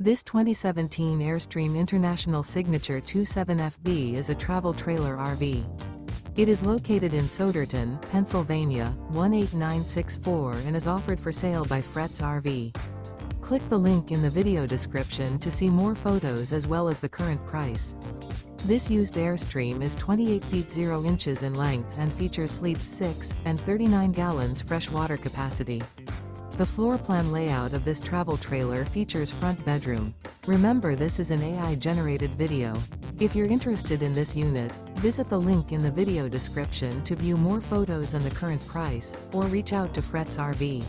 This 2017 Airstream International Signature 27FB is a travel trailer RV. It is located in Souderton, Pennsylvania, 18964 and is offered for sale by Frets RV. Click the link in the video description to see more photos as well as the current price. This used Airstream is 28 feet 0 inches in length and features sleeps 6 and 39 gallons fresh water capacity. The floor plan layout of this travel trailer features front bedroom. Remember, this is an AI-generated video. If you're interested in this unit, visit the link in the video description to view more photos and the current price, or reach out to Frets RV.